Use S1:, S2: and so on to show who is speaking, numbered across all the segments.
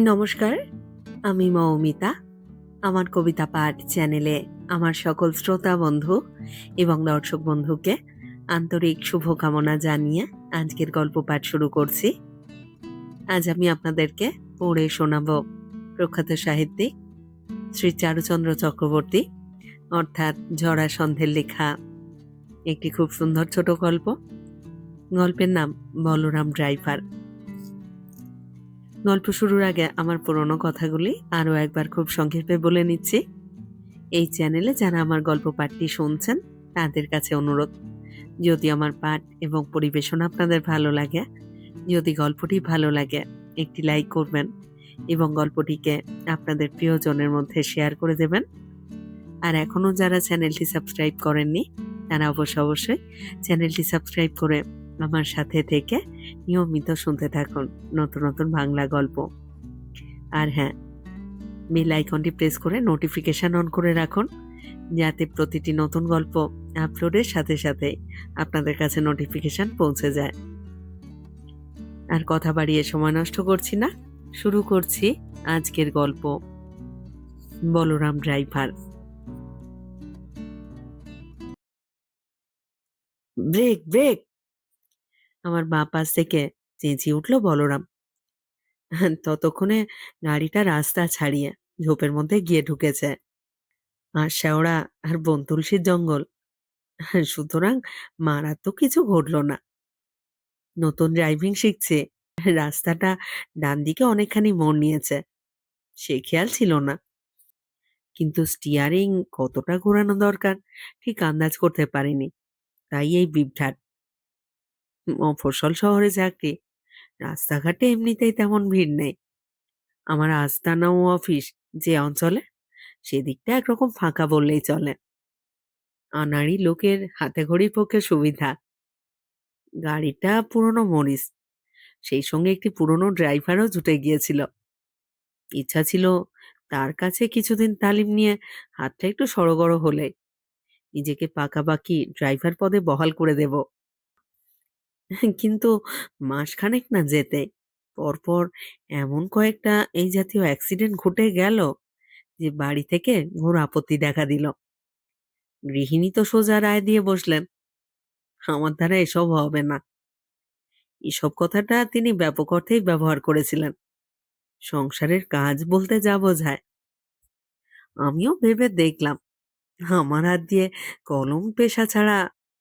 S1: নমস্কার, আমি মৌমিতা। আমার কবিতা পাঠ চ্যানেলে আমার সকল শ্রোতা বন্ধু এবং দর্শক বন্ধুকে আন্তরিক শুভকামনা জানিয়ে আজকের গল্প পাঠ শুরু করছি। আজ আমি আপনাদেরকে পড়ে শোনাব প্রখ্যাত সাহিত্যিক শ্রী চারুচন্দ্র চক্রবর্তী অর্থাৎ জরাসন্ধের লেখা একটি খুব সুন্দর ছোট গল্প। গল্পের নাম বলরাম ড্রাইভার। গল্প শুরুর আগে আমার পুরনো কথাগুলি আরও একবার খুব সংক্ষেপে বলে নিচ্ছি। এই চ্যানেলে যারা আমার গল্প পাঠটি শুনছেন তাদের কাছে অনুরোধ, যদি আমার পাঠ এবং পরিবেশনা আপনাদের ভালো লাগে, যদি গল্পটি ভালো লাগে, একটি লাইক করবেন এবং গল্পটিকে আপনাদের প্রিয়জনের মধ্যে শেয়ার করে দেবেন। আর এখনও যারা চ্যানেলটি সাবস্ক্রাইব করেননি তারা অবশ্যই চ্যানেলটি সাবস্ক্রাইব করে আমার সাথে থেকে নিয়মিত শুনতে থাকুন নতুন নতুন বাংলা গল্প। আর হ্যাঁ, বেল আইকনটি প্রেস করে নোটিফিকেশন অন করে রাখুন, যাতে প্রতিটি নতুন গল্প আপলোডের সাথে সাথে আপনাদের কাছে নোটিফিকেশন পৌঁছে যায়। আর কথা বাড়িয়ে সময় নষ্ট করছি না, শুরু করছি আজকের গল্প বলরাম ড্রাইভার। Break break! আমার বাঁ পাশ থেকে চেঁচিয়ে উঠল বলরাম। ততক্ষণে গাড়িটা রাস্তা ছাড়িয়ে ঝোপের মধ্যে গিয়ে ঢুকেছে। আর শেওড়া আর বনতুলসীর জঙ্গল, সুতরাং মারাত্মক কিছু ঘটল না। নতুন ড্রাইভিং শিখছে, রাস্তাটা ডান দিকে অনেকখানি মোড় নিয়েছে, সে খেয়াল ছিল না। কিন্তু স্টিয়ারিং কতটা ঘোরানো দরকার ঠিক আন্দাজ করতে পারিনি, তাই এই বিভ্রাট। মফস্বল শহরে চাকরি, রাস্তাঘাটে এমনিতেই তেমন ভিড় নেই। আমার আস্তানা ও অফিস যে অঞ্চলে, সেদিকটা একরকম ফাঁকা বললেই চলে। আনাড়ি লোকের হাতে ঘড়ির পক্ষে সুবিধা। গাড়িটা পুরনো মরিস, সেই সঙ্গে একটি পুরনো ড্রাইভারও জুটে গিয়েছিল। ইচ্ছা ছিল তার কাছে কিছুদিন তালিম নিয়ে হাতটা একটু সড়গড় হলে নিজেকে পাকাপাকি ড্রাইভার পদে বহাল করে দেব। কিন্তু মাসখানেক না যেতে পরপর এমন কয়েকটা এই জাতীয় অ্যাক্সিডেন্ট ঘটে গেল যে বাড়ি থেকে ঘোর আপত্তি দেখা দিল। গৃহিণী তো সোজা রায় দিয়ে বসলেন, আমার দ্বারা এসব হবে না। এসব কথাটা তিনি ব্যাপক অর্থেই ব্যবহার করেছিলেন। সংসারের কাজ বলতে যা বোঝায়। আমিও ভেবে দেখলাম আমার হাত দিয়ে কলম পেশা ছাড়া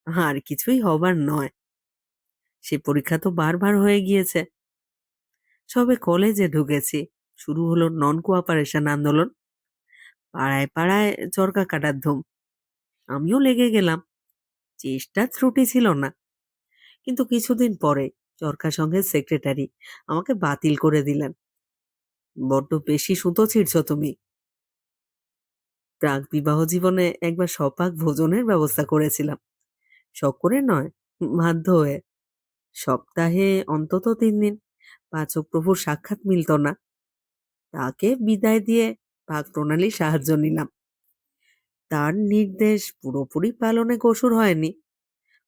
S1: আর কিছুই হবার নয়। সে পরীক্ষা তো বারবার হয়ে গিয়েছে। সবে কলেজে ঢুকেছি, শুরু হলো নন কোঅপারেশন আন্দোলন। পাড়ায় পাড়ায় চরকা কাটার ধুম। আমিও লেগে গেলাম। চেষ্টা ত্রুটি ছিল না, কিন্তু কিছুদিন পরে চরকা সংঘের সেক্রেটারি আমাকে বাতিল করে দিলেন। বড্ড বেশি সুতো ছিঁড়ছ তুমি। প্রাক বিবাহ জীবনে একবার সপাক ভোজনের ব্যবস্থা করেছিলাম, শখ করে নয়, বাধ্য হয়ে। সপ্তাহে অন্তত 3 দিন পাচক প্রভুর সাক্ষাৎ মিলত না, তাকে বিদায় দিয়ে পাক প্রণালীর সাহায্য নিলাম। তার নির্দেশ পুরোপুরি পালনে কসুর হয়নি।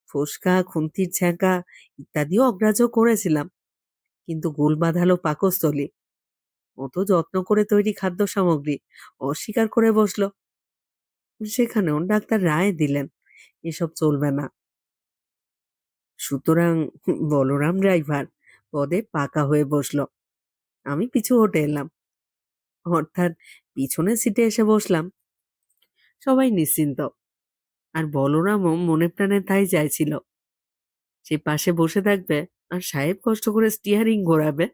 S1: ফোসকা, খুন্তির ছ্যাঁকা ইত্যাদিও অগ্রাহ্য করেছিলাম, কিন্তু গোল বাঁধালো পাকস্থলী। অত যত্ন করে তৈরি খাদ্য সামগ্রী অস্বীকার করে বসলো। সেখানেও ডাক্তার রায় দিলেন এসব চলবে না। সুতরাং বলরাম ড্রাইভার পদে পাকা হয়ে বসলো। আমি পিছু হটে এলাম, অর্থাৎ পিছনের সিটে এসে বসলাম। সবাই নিশ্চিন্ত, আর বলরামও মনে প্রাণে তাই চাইছিল। সে পাশে বসে থাকবে আর সাহেব কষ্ট করে স্টিয়ারিং ঘোরাবে,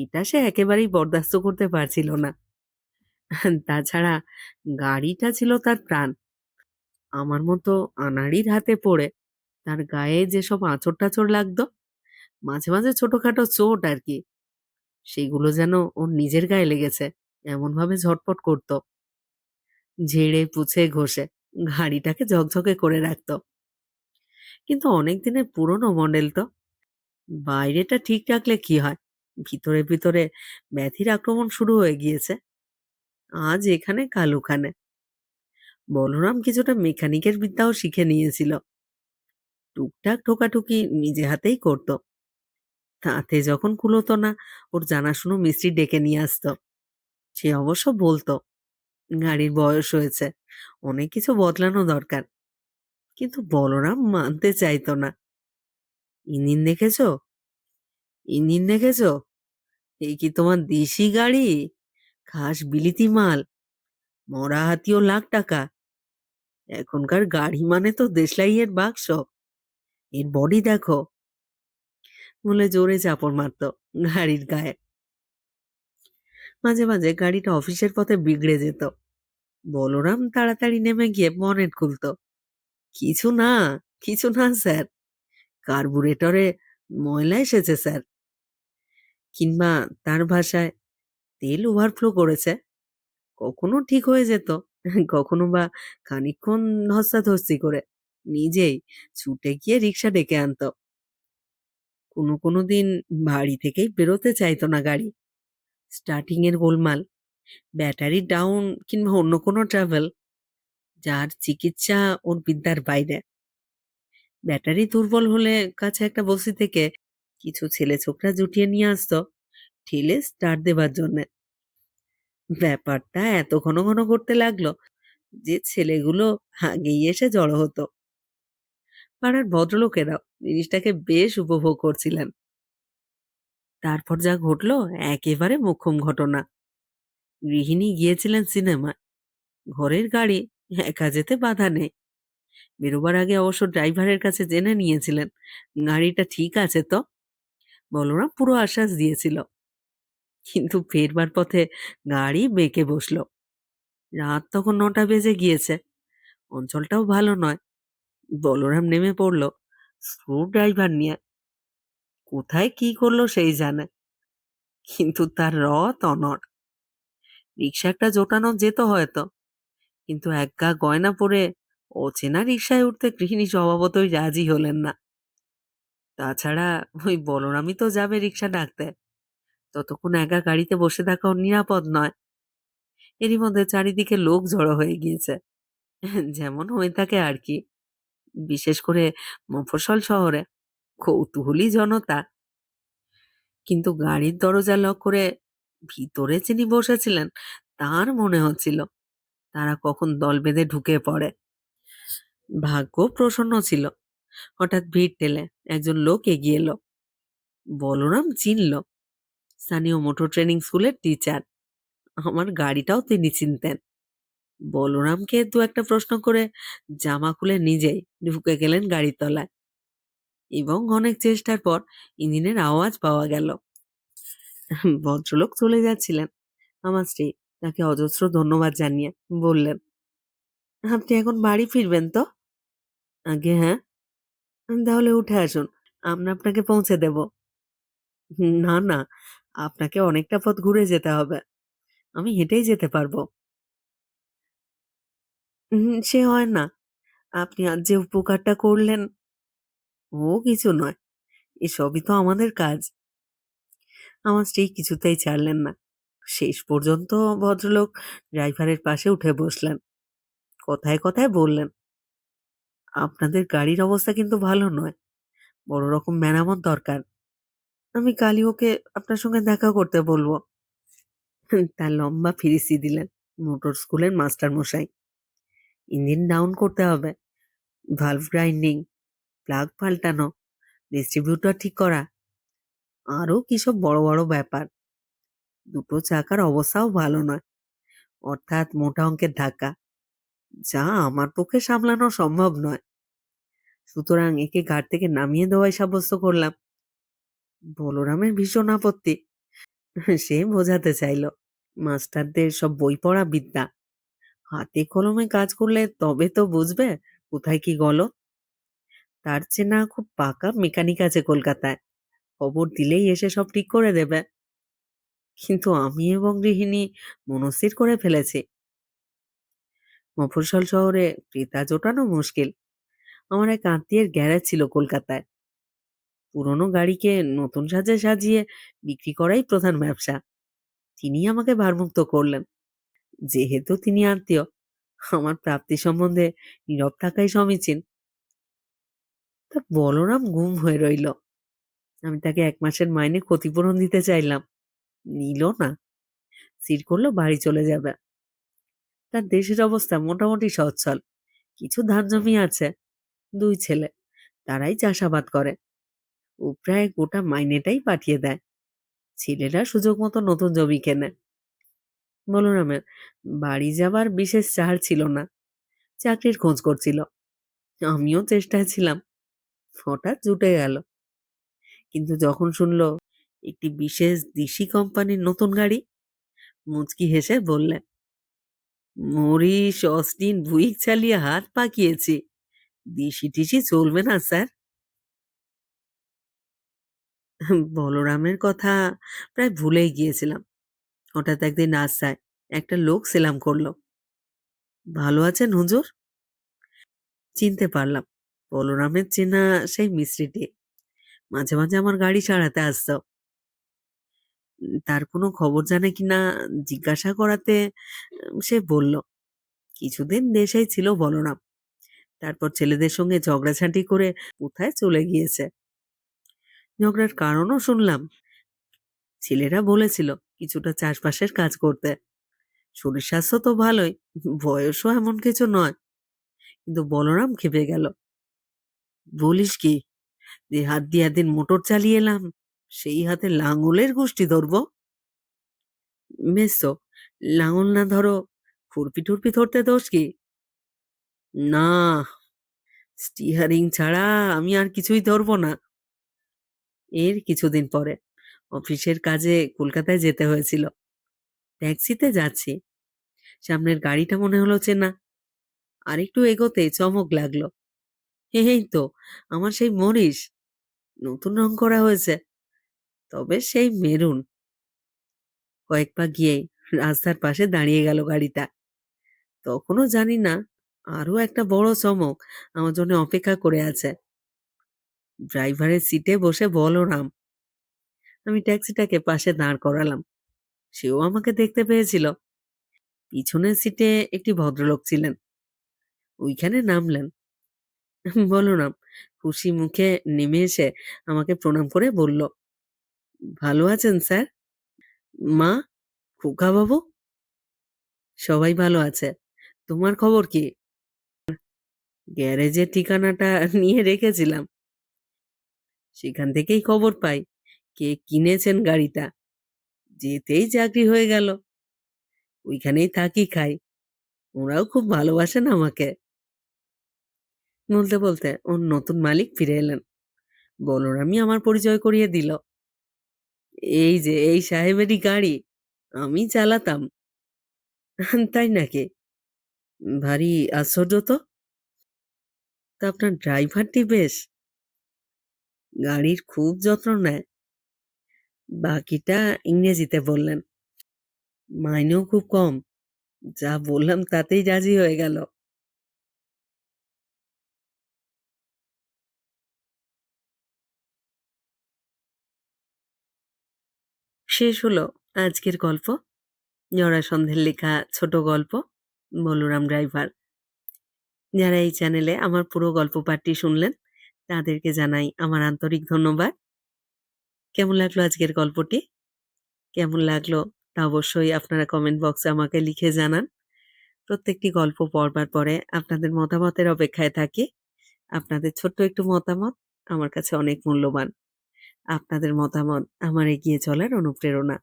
S1: এটা সে একেবারেই বরদাস্ত করতে পারছিল না। তাছাড়া গাড়িটা ছিল তার প্রাণ। আমার মতো আনাড়ির হাতে পড়ে তার গায়ে যেসব আঁচড় টাচড় লাগতো, মাঝে মাঝে ছোটখাটো চোট আর কি, সেগুলো যেন ওর নিজের গায়ে লেগেছে এমন ভাবে ঝটপট করত। ঝেড়ে পুছে ঘষে গাড়িটাকে ঝকঝকে করে রাখতো। কিন্তু অনেক দিনের পুরনো মডেল তো, বাইরেটা ঠিক রাখলে কি হয়, ভিতরে ভিতরে ব্যাধির আক্রমণ শুরু হয়ে গিয়েছে। আজ এখানে কাল ওখানে। বলরাম কিছুটা মেকানিকের বিদ্যাও শিখে নিয়েছিল। টুকটাক ঠোকাঠুকি নিজে হাতেই করত। তাতে যখন কুলোতো না, ওর জানাশুনো মিস্ত্রি ডেকে নিয়ে আসতো। সে অবশ্য বলতো গাড়ির বয়স হয়েছে, অনেক কিছু বদলানো দরকার। কিন্তু বলরাম মানতে চাইতো না। ইঞ্জিন দেখেছো, ইঞ্জিন দেখেছো, এই কি তোমার দেশি গাড়ি? খাস বিলিতি মাল, মরা হাতিও লাখ টাকা। এখনকার গাড়ি মানে তো দেশলাইয়ের বাক্স। এর বডি দেখো, বলে জোরে চাপড় মারতো গাড়ির গায়ে। মাঝে মাঝে গাড়িটা অফিসের পথে বিগড়ে যেত। বলরাম তাড়াতাড়ি নেমে গিয়ে বনেট খুলতো। কিছু না, কিছু না স্যার, কার্বুরেটরে ময়লা এসেছে স্যার। কিংবা তার ভাষায়, তেল ওভারফ্লো করেছে। কখনো ঠিক হয়ে যেত, কখনো বা খানিকক্ষণ ধস্তাধস্তি করে নিজেই ছুটে গিয়ে রিক্সা ডেকে আনতো। কোনো দিন বাড়ি থেকেই বেরোতে চাইতো না গাড়ি। স্টার্টিং এর গোলমাল, ব্যাটারি ডাউন কিংবা অন্য কোনো ট্রাভেল, যার চিকিৎসা ওর বিদ্যার বাইরে। ব্যাটারি দুর্বল হলে কাছে একটা বসি থেকে কিছু ছেলে ছোকরা জুটিয়ে নিয়ে আসতো ঠেলে স্টার্ট দেবার জন্যে। ব্যাপারটা এত ঘন ঘন করতে লাগলো যে ছেলেগুলো আগেই এসে জড়ো হতো। পাড়ার ভদ্রলোকেরাও জিনিসটাকে বেশ উপভোগ করছিলেন। তারপর যা ঘটলো একেবারে মোক্ষম ঘটনা। গৃহিণী গিয়েছিলেন সিনেমায়, ঘরের গাড়ি একা যেতে বাধা নেই। বেরোবার আগে অবশ্য ড্রাইভারের কাছে জেনে নিয়েছিলেন গাড়িটা ঠিক আছে তো। বলরাম পুরো আশ্বাস দিয়েছিল। কিন্তু ফেরবার পথে গাড়ি বেঁকে বসলো। রাত তখন ৯টা বেজে গিয়েছে, অঞ্চলটাও ভালো নয়। বলরাম নেমে পড়ল স্ক্রু ড্রাইভার নিয়ে। কোথায় কি করলো সেই জানে, কিন্তু তার রথ অনড়। রিক্সাটা জোটানো যেত হয়তো, কিন্তু এক গা গয়না পরে অচেনা রিক্সায় উঠতে গৃহিণী স্বভাবতই রাজি হলেন না। তাছাড়া ওই বলরামই তো যাবে রিক্সা ডাকতে, ততক্ষণ একা গাড়িতে বসে থাকাও নিরাপদ নয়। এরই মধ্যে চারিদিকে লোক জড়ো হয়ে গিয়েছে, যেমন হয়ে থাকে আর কি, বিশেষ করে মফস্বল শহরে কৌতূহলী জনতা। কিন্তু গাড়ির দরজা লক করে ভিতরে যিনি বসেছিলেন তার মনে হচ্ছিল তারা কখন দল বেঁধে ঢুকে পড়ে। ভাগ্য প্রসন্ন ছিল, হঠাৎ ভিড় ঠেলে একজন লোক এগিয়ে এলো। বলরাম চিনল, স্থানীয় মোটর ট্রেনিং স্কুলের টিচার। আমার গাড়িটাও তিনি চিনতেন। বলরামকে দু একটা প্রশ্ন করে জামা খুলে নিজেই ঢুকে গেলেন গাড়ির তলায়, এবং অনেক চেষ্টার পর ইঞ্জিনের আওয়াজ পাওয়া গেল। ভদ্রলোক চলে যাচ্ছিলেন। আমার স্ত্রী তাকে অজস্র ধন্যবাদ জানিয়ে বললেন, আপনি এখন বাড়ি ফিরবেন তো? আগে হ্যাঁ। তাহলে উঠে আসুন, আমরা আপনাকে পৌঁছে দেব। না না, আপনাকে অনেকটা পথ ঘুরে যেতে হবে, আমি হেঁটেই যেতে পারবো। সে হয় না, আপনি আজ যে উপকারটা করলেন। ও কিছু নয়, এসবই তো আমাদের কাজ। আমার স্ত্রী কিছুতেই ছাড়লেন না। শেষ পর্যন্ত ভদ্রলোক ড্রাইভারের পাশে উঠে বসলেন। কথায় কথায় বললেন, আপনাদের গাড়ির অবস্থা কিন্তু ভালো নয়, বড় রকম মেরামত দরকার। আমি কালই ওকে আপনার সঙ্গে দেখা করতে বলবো। তার লম্বা ফিরিসি দিলেন মোটর স্কুলের মাস্টার মশাই। ইঞ্জিন ডাউন করতে হবে, ভালভ গ্রাইন্ডিং, প্লাগ পাল্টানো, ডিস্ট্রিবিউটর ঠিক করা, আরো কিসব বড় বড় ব্যাপার। দুটো চাকার অবস্থাও ভালো নয়, অর্থাৎ মোটা অঙ্কের ধাক্কা, যা আমার পক্ষে সামলানো সম্ভব নয়। সুতরাং একে ঘাট থেকে নামিয়ে দেওয়াই সাব্যস্ত করলাম। বলরামের ভীষণ আপত্তি। সে বোঝাতে চাইল, মাস্টারদের সব বই পড়া বিদ্যা, হাতে কলমে কাজ করলে তবে তো বুঝবে কোথায় কি গলদ। তার চেনা খুব পাকা মেকানিক আছে কলকাতায়, খবর দিলেই এসে সব ঠিক করে দেবে। কিন্তু আমি এবং গৃহিণী মনস্থির করে ফেলেছি, মফস্বল শহরে ক্রেতা জোটানো মুশকিল। আমার এক আত্মীয়ের গ্যারেজ ছিল কলকাতায়, পুরনো গাড়িকে নতুন সাজে সাজিয়ে বিক্রি করাই প্রধান ব্যবসা। তিনি আমাকে ভারমুক্ত করলেন। যেহেতু তিনি আত্মীয়, আমার প্রাপ্তি সম্বন্ধে নীরব থাকাই সমীচীন। তা বলরাম গুম হয়ে রইল। আমি তাকে ১ মাসের মাইনে ক্ষতিপূরণ দিতে চাইলাম। নিল না। স্থির করল বাড়ি চলে যাবে। তার দেশের অবস্থা মোটামুটি সচ্ছল। কিছু ধান জমি আছে। ২ ছেলে। তারাই চাষাবাদ করে। ও প্রায় গোটা মাইনেটাই পাঠিয়ে দেয়। ছেলেরা সুযোগ মতো নতুন জমি কেনে। বলরামের বাড়ি যাবার বিশেষ চার ছিল না। চাকরির খোঁজ করছিল। আমিও চেষ্টায় ছিলাম। হঠাৎ জুটে গেল। কিন্তু যখন শুনল একটি বিশেষ দেশি কোম্পানির নতুন গাড়ি, মুচকি হেসে বললে, মরিস, অস্টিন, বুইক চালিয়ে হাত পাকিয়েছি। দেশি-টেশি চলবে না স্যার। বলরামের কথা প্রায় ভুলেই গিয়েছিলাম। হঠাৎ একদিন রাস্তায় একটা লোক সেলাম করলো। ভালো আছেন হুজুর? চিনতে পারলাম। বলরামের চেনা সেই মিস্ত্রিটি। মাঝে মাঝে আমার গাড়ি সারাতে আসতো। তার কোনো খবর জানে কিনা জিজ্ঞাসা করাতে সে বলল, কিছুদিন দেশেই ছিল বলরাম। তারপর ছেলেদের সঙ্গে ঝগড়াঝাঁটি করে কোথায় চলে গিয়েছে। ঝগড়ার কারণও শুনলাম। ছেলেরা বলেছিল কিছুটা চাষবাসের কাজ করতে। শরীর স্বাস্থ্য তো ভালোই, বয়সও এমন কিছু নয়। কিন্তু বলরাম ক্ষেপে গেল। বলিস কি, যে হাত দিয়ে একদিন মোটর চালিয়ে এলাম, সেই হাতে লাঙলের গোষ্ঠী ধরবো? বেশ তো, লাঙল না ধরো, খুরপি টুরপি ধরতে দোষ কি? না, স্টিয়ারিং ছাড়া আমি আর কিছুই ধরবো না। এর কিছুদিন পরে অফিসের কাজে কলকাতায় যেতে হয়েছিল। ট্যাক্সিতে যাচ্ছি। সামনের গাড়িটা মনে হলো চেনা। আরেকটু এগোতেই চমক লাগলো। এই তো আমার সেই মরিস। নতুন রং করা হয়েছে, তবে সেই মেরুন। কয়েক পা গিয়েই রাস্তার পাশে দাঁড়িয়ে গেল গাড়িটা। তখনও জানি না আরো একটা বড় চমক আমার জন্য অপেক্ষা করে আছে। ড্রাইভারের সিটে বসে বলরাম। আমি ট্যাক্সিটাকে পাশে দাঁড় করালাম। সেও আমাকে দেখতে পেয়েছিল। পিছনের সিটে একটি ভদ্রলোক ছিলেন। ওইখানে নামলেন। বলরাম খুশি মুখে নেমে এসে আমাকে প্রণাম করে বলল, ভালো আছেন স্যার? মা, খোকা বাবু? সবাই ভালো আছে। তোমার খবর কি? গ্যারেজের ঠিকানাটা নিয়ে রেখেছিলাম। সেখান থেকেই খবর পাই কে কিনেছেন গাড়িটা। যেতেই চাকরি হয়ে গেল। ওইখানেই থাকি খাই। ওরাও খুব ভালোবাসেন আমাকে। বলতে বলতে ওর নতুন মালিক ফিরে এলেন। বলরামই আমার পরিচয় করিয়ে দিল। এই যে এই সাহেবেরই গাড়ি, আমি চালাতাম। তাই নাকি? ভারী আশ্চর্য তো। তা আপনার ড্রাইভারটি বেশ গাড়ির খুব যত্ন নেয়। বাকিটা ইংরেজিতে বললেন। মাইনেও খুব কম। যা বললাম তাতেই রাজি হয়ে গেল। শেষ হলো আজকের গল্প। জরাসন্ধের লেখা ছোট গল্প বলরাম ড্রাইভার। যারা এই চ্যানেলে আমার পুরো গল্প পাঠটি শুনলেন, তাদেরকে জানাই আমার আন্তরিক ধন্যবাদ। কেমন লাগলো আজকের গল্পটি? কেমন লাগলো তা অবশ্যই আপনারা কমেন্ট বক্সে আমাকে লিখে জানান। প্রত্যেকটি গল্প পড়বার পরে আপনাদের মতামতের অপেক্ষায় থাকি। আপনাদের ছোট্ট একটু মতামত আমার কাছে অনেক মূল্যবান। আপনাদের মতামত আমার এগিয়ে চলার অনুপ্রেরণা।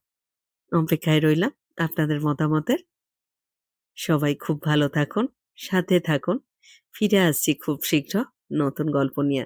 S1: অপেক্ষায় রইলাম আপনাদের মতামতের। সবাই খুব ভালো থাকুন, সাথে থাকুন। ফিরে আসছি খুব শীঘ্র নতুন গল্প নিয়ে।